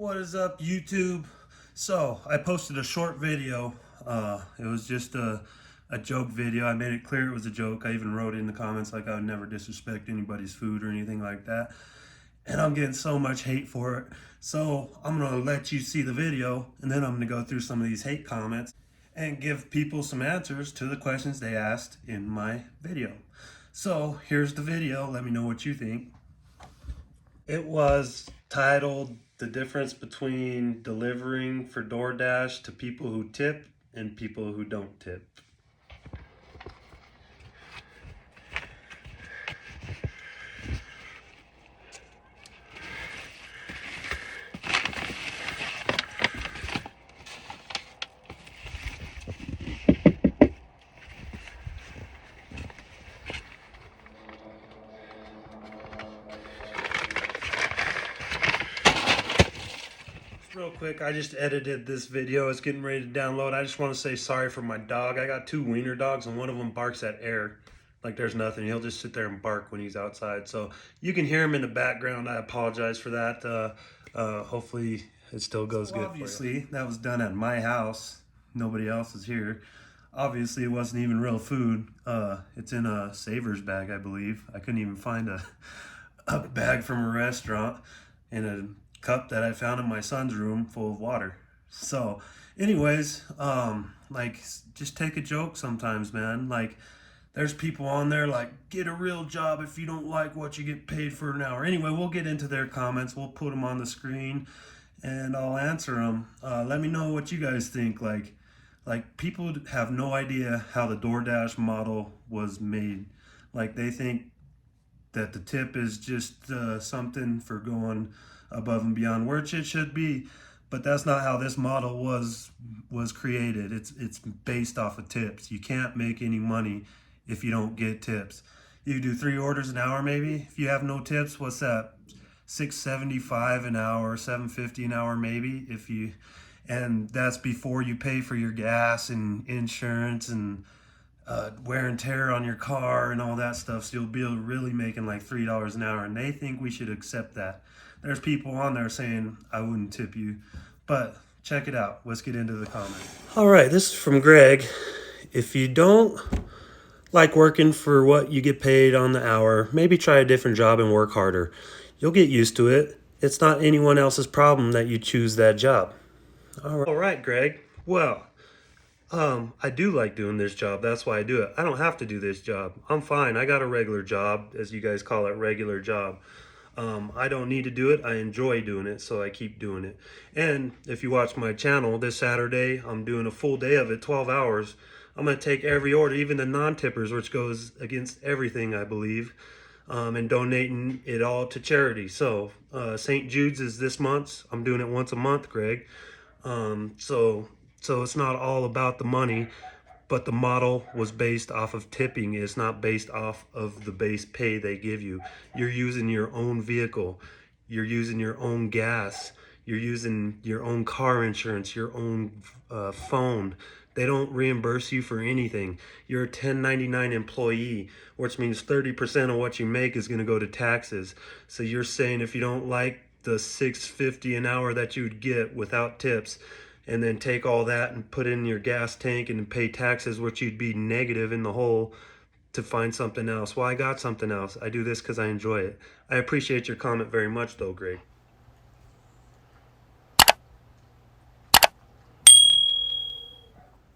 What is up, YouTube? So I posted a short video. It was just a joke video. I made it clear it was a joke. I even wrote in the comments like I would never disrespect anybody's food or anything like that. And I'm getting so much hate for it. So I'm gonna let you see the video, and then I'm gonna go through some of these hate comments and give people some answers to the questions they asked in my video. So here's the video. Let me know what you think. It was titled "The Difference Between Delivering for DoorDash to People Who Tip and People Who Don't Tip." Real quick, I just edited this video. It's getting ready to download. I just want to say sorry for my dog. I got two wiener dogs, and one of them barks at air like there's nothing. He'll just sit there and bark when he's outside. So you can hear him in the background. I apologize for that. Hopefully it still goes good. Obviously, that was done at my house. Nobody else is here. Obviously, it wasn't even real food. It's in a Savers bag, I believe. I couldn't even find a bag from a restaurant in a cup that I found in my son's room full of water. So anyways, like, just take a joke sometimes, man. Like, there's people on there like, get a real job if you don't like what you get paid for an hour. Anyway, we'll get into their comments. We'll put them on the screen and I'll answer them. Let me know what you guys think. Like people have no idea how the DoorDash model was made. Like, they think that the tip is just something for going above and beyond, which it should be, but that's not how this model was created. It's based off of tips. You can't make any money if you don't get tips. You do 3 orders an hour, maybe. If you have no tips, what's that? $6.75 an hour, $7.50 an hour, maybe. And that's before you pay for your gas and insurance and wear and tear on your car and all that stuff. So you'll be really making like $3 an hour, and they think we should accept that. There's people on there saying I wouldn't tip you, but check it out. Let's get into the comments. All right, this is from Greg. If you don't like working for what you get paid on the hour, maybe try a different job and work harder. You'll get used to it. It's not anyone else's problem that you choose that job. All right, Greg. Well, I do like doing this job. That's why I do it. I don't have to do this job. I'm fine. I got a regular job, as you guys call it, regular job. I don't need to do it. I enjoy doing it, so I keep doing it. And if you watch my channel, this Saturday, I'm doing a full day of it, 12 hours. I'm going to take every order, even the non-tippers, which goes against everything, I believe, and donating it all to charity. So St. Jude's is this month. I'm doing it once a month, Greg. So it's not all about the money, but the model was based off of tipping. It's not based off of the base pay they give you. You're using your own vehicle. You're using your own gas. You're using your own car insurance, your own phone. They don't reimburse you for anything. You're a 1099 employee, which means 30% of what you make is gonna go to taxes. So you're saying if you don't like the $6.50 an hour that you'd get without tips, and then take all that and put in your gas tank and pay taxes, which you'd be negative in the hole, to find something else. Well, I got something else. I do this because I enjoy it. I appreciate your comment very much, though, Greg.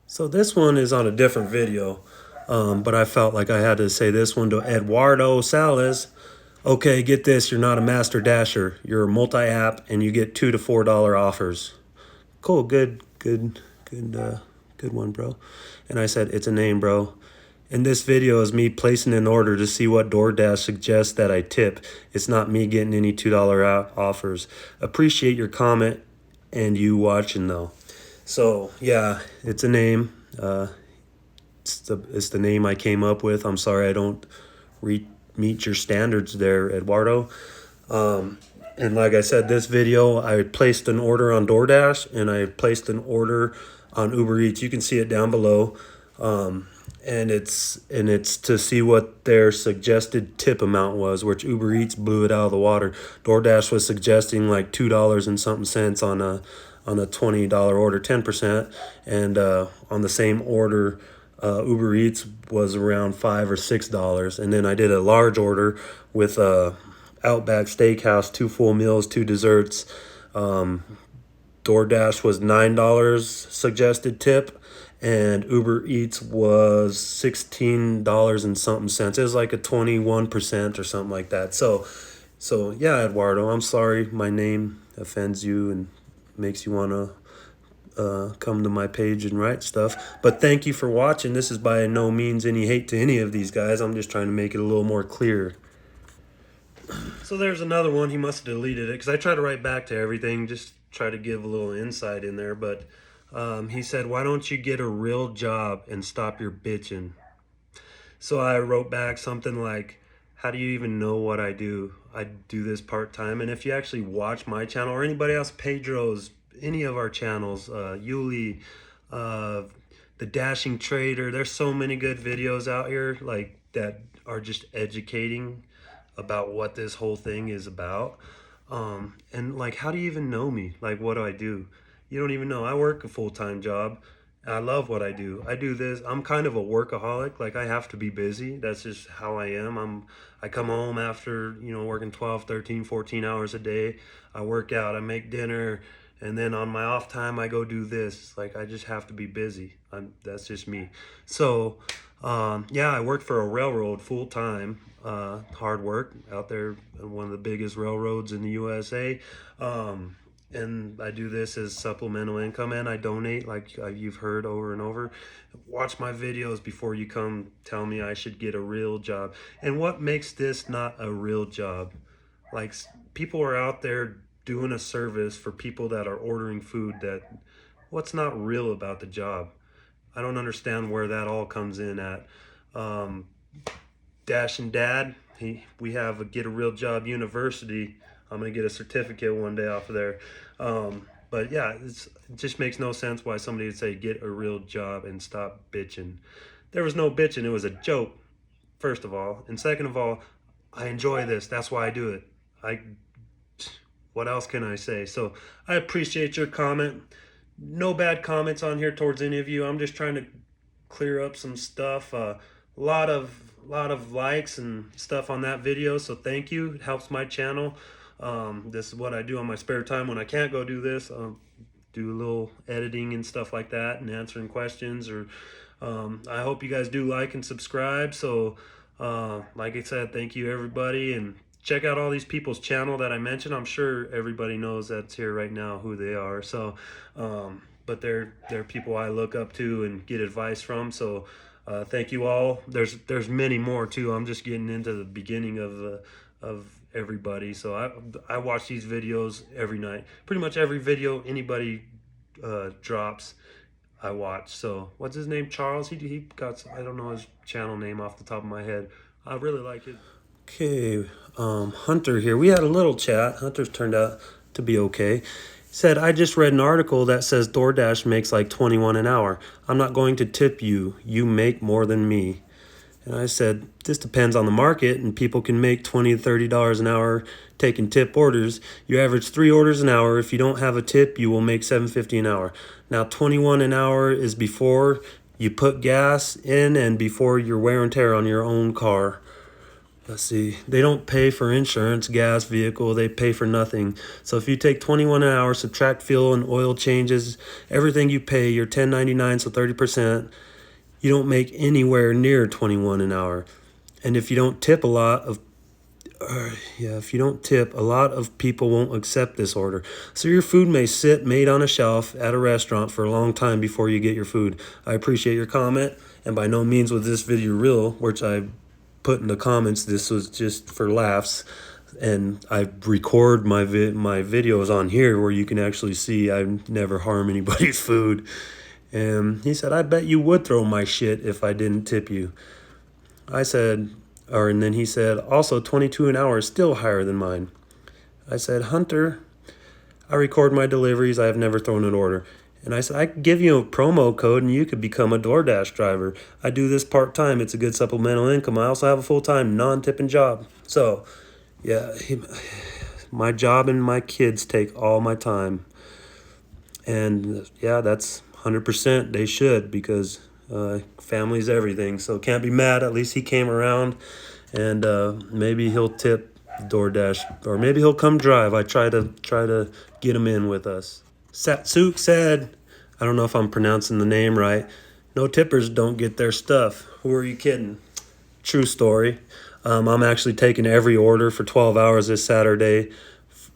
So this one is on a different video, but I felt like I had to say this one to Eduardo Salas. Okay, get this. You're not a master dasher. You're a multi-app, and you get $2 to $4 offers. Cool, good one, bro. And I said, it's a name, bro. And this video is me placing an order to see what DoorDash suggests that I tip. It's not me getting any $2 offers. Appreciate your comment and you watching, though. So yeah, it's a name. It's the name I came up with. I'm sorry I don't meet your standards there, Eduardo. And like I said, this video, I placed an order on DoorDash and I placed an order on Uber Eats. You can see it down below. and it's to see what their suggested tip amount was, which Uber Eats blew it out of the water. DoorDash was suggesting like $2 and something cents on a $20 order, 10%, and on the same order, Uber Eats was around $5 or $6. And then I did a large order with Outback Steakhouse, 2 full meals, 2 desserts. DoorDash was $9 suggested tip, and Uber Eats was $16 and something cents. It was like a 21% or something like that. So yeah, Eduardo, I'm sorry my name offends you and makes you want to come to my page and write stuff. But thank you for watching. This is by no means any hate to any of these guys. I'm just trying to make it a little more clear. So there's another one. He must have deleted it because I try to write back to everything, just try to give a little insight in there. But he said, "Why don't you get a real job and stop your bitching?" So I wrote back something like, "How do you even know what I do? I do this part-time." And if you actually watch my channel or anybody else, Pedro's, any of our channels, Yuli, uh, the Dashing Trader, there's so many good videos out here like that are just educating about what this whole thing is about. And like, how do you even know me? Like, what do I do? You don't even know. I work a full-time job. I love what I do. I do this. I'm kind of a workaholic. Like, I have to be busy. That's just how I am. I come home after, working 12, 13, 14 hours a day. I work out, I make dinner, and then on my off time I go do this. Like, I just have to be busy. That's just me. So, yeah, I work for a railroad full time. Hard work out there, one of the biggest railroads in the USA. And I do this as supplemental income, and I donate, like you've heard over and over. Watch my videos before you come tell me I should get a real job. And what makes this not a real job? Like, people are out there doing a service for people that are ordering food. What's not real about the job? I don't understand where that all comes in at. Dash and Dad, we have a Get a Real Job University. I'm gonna get a certificate one day off of there. But yeah, it just makes no sense why somebody would say get a real job and stop bitching. There was no bitching. It was a joke, first of all, and second of all, I enjoy this. That's why I do it. What else can I say? So I appreciate your comment. No bad comments on here towards any of you. I'm just trying to clear up some stuff. A lot of likes and stuff on that video, so thank you. It helps my channel. This is what I do on my spare time when I can't go do this. Do a little editing and stuff like that and answering questions. Or I hope you guys do like and subscribe. So like I said, thank you everybody, and check out all these people's channel that I mentioned. I'm sure everybody knows that's here right now who they are. So but they're people I look up to and get advice from. So thank you all. There's many more too. I'm just getting into the beginning of everybody. So I watch these videos every night. Pretty much every video anybody drops, I watch. So what's his name? Charles. He got, I don't know his channel name off the top of my head. I really like it. Okay, Hunter here. We had a little chat. Hunter's turned out to be okay. He said, "I just read an article that says DoorDash makes like 21 an hour. I'm not going to tip you. You make more than me." And I said, "This depends on the market, and people can make $20 to $30 an hour taking tip orders. You average 3 orders an hour. If you don't have a tip, you will make $7.50 an hour. Now, 21 an hour is before you put gas in and before your wear and tear on your own car." Let's see, they don't pay for insurance, gas, vehicle, they pay for nothing. So if you take 21 an hour, subtract fuel and oil changes, everything you pay, you're 1099, so 30%, you don't make anywhere near 21 an hour. And if you don't tip a lot of people won't accept this order. So your food may sit made on a shelf at a restaurant for a long time before you get your food. I appreciate your comment, and by no means was this video real, which I put in the comments. This was just for laughs, and I record my videos on here where you can actually see I never harm anybody's food. And he said, "I bet you would throw my shit if I didn't tip you." I said, and then he said, "Also 22 an hour is still higher than mine." I said, "Hunter, I record my deliveries. I have never thrown an order." And I said, I could give you a promo code and you could become a DoorDash driver. I do this part-time. It's a good supplemental income. I also have a full-time non-tipping job. So, yeah, my job and my kids take all my time. And yeah, that's 100%. They should, because family's everything. So can't be mad. At least he came around, and maybe he'll tip DoorDash, or maybe he'll come drive. I try to get him in with us. Satsuk said, I don't know if I'm pronouncing the name right, no tippers don't get their stuff. Who are you kidding? True story. I'm actually taking every order for 12 hours this Saturday.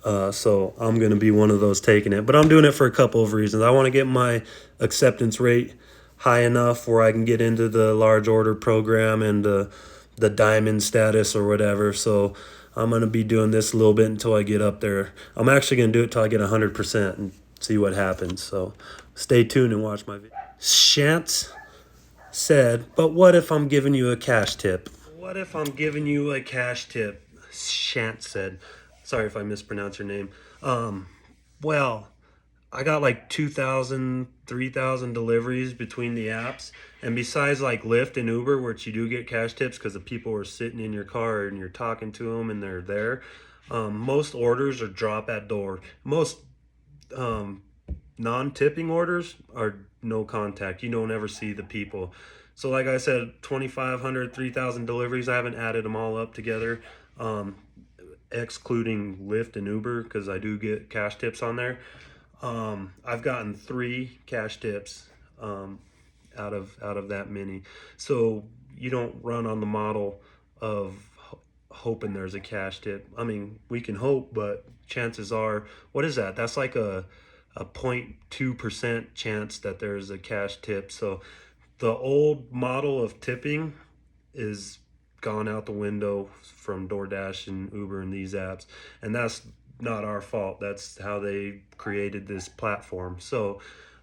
So I'm going to be one of those taking it. But I'm doing it for a couple of reasons. I want to get my acceptance rate high enough where I can get into the large order program and the diamond status or whatever. So I'm going to be doing this a little bit until I get up there. I'm actually going to do it till I get 100% and see what happens. So stay tuned and watch my video. Shantz said, but what if I'm giving you a cash tip? What if I'm giving you a cash tip? Shantz said. Sorry if I mispronounce your name. Well, I got like 2,000, 3,000 deliveries between the apps. And besides like Lyft and Uber, which you do get cash tips because the people are sitting in your car and you're talking to them and they're there, most orders are drop at door. Most non-tipping orders are no contact. You don't ever see the people. So like I said, 2,500, 3,000 deliveries. I haven't added them all up together, excluding Lyft and Uber, because I do get cash tips on there. I've gotten 3 cash tips out of that many. So you don't run on the model of hoping there's a cash tip. I mean, we can hope, but chances are, what is that? That's like a 0.2% chance that there's a cash tip. So the old model of tipping is gone out the window from DoorDash and Uber and these apps, and that's not our fault. That's how they created this platform. So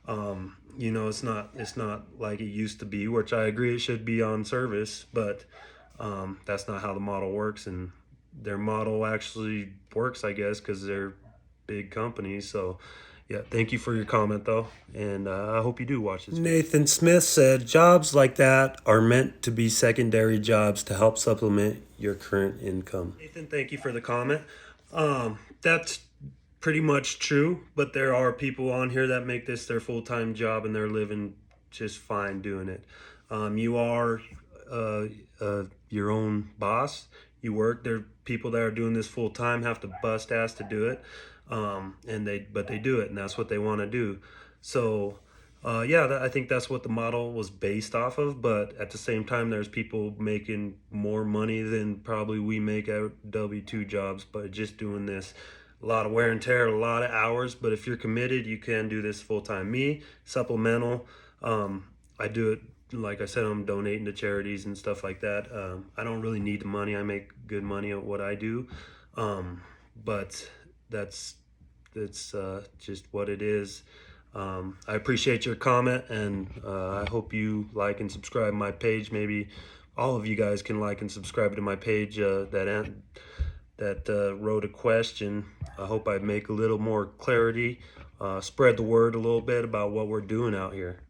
it's not like it used to be, which I agree it should be on service, but that's not how the model works. And their model actually works, I guess, because they're big companies. So yeah, thank you for your comment though, and I hope you do watch this. Nathan Smith said, jobs like that are meant to be secondary jobs to help supplement your current income. Nathan, thank you for the comment. That's pretty much true, but there are people on here that make this their full-time job and they're living just fine doing it. You are your own boss. You work. There are people that are doing this full-time, have to bust ass to do it. But they do it, and that's what they want to do. So yeah, I think that's what the model was based off of. But at the same time, there's people making more money than probably we make at W2 jobs, but just doing this. A lot of wear and tear, a lot of hours, but if you're committed, you can do this full-time. Me, supplemental, I do it, like I said, I'm donating to charities and stuff like that. I don't really need the money. I make good money at what I do, but that's just what it is. I appreciate your comment, and I hope you like and subscribe my page. Maybe all of you guys can like and subscribe to my page that wrote a question. I hope I make a little more clarity, spread the word a little bit about what we're doing out here.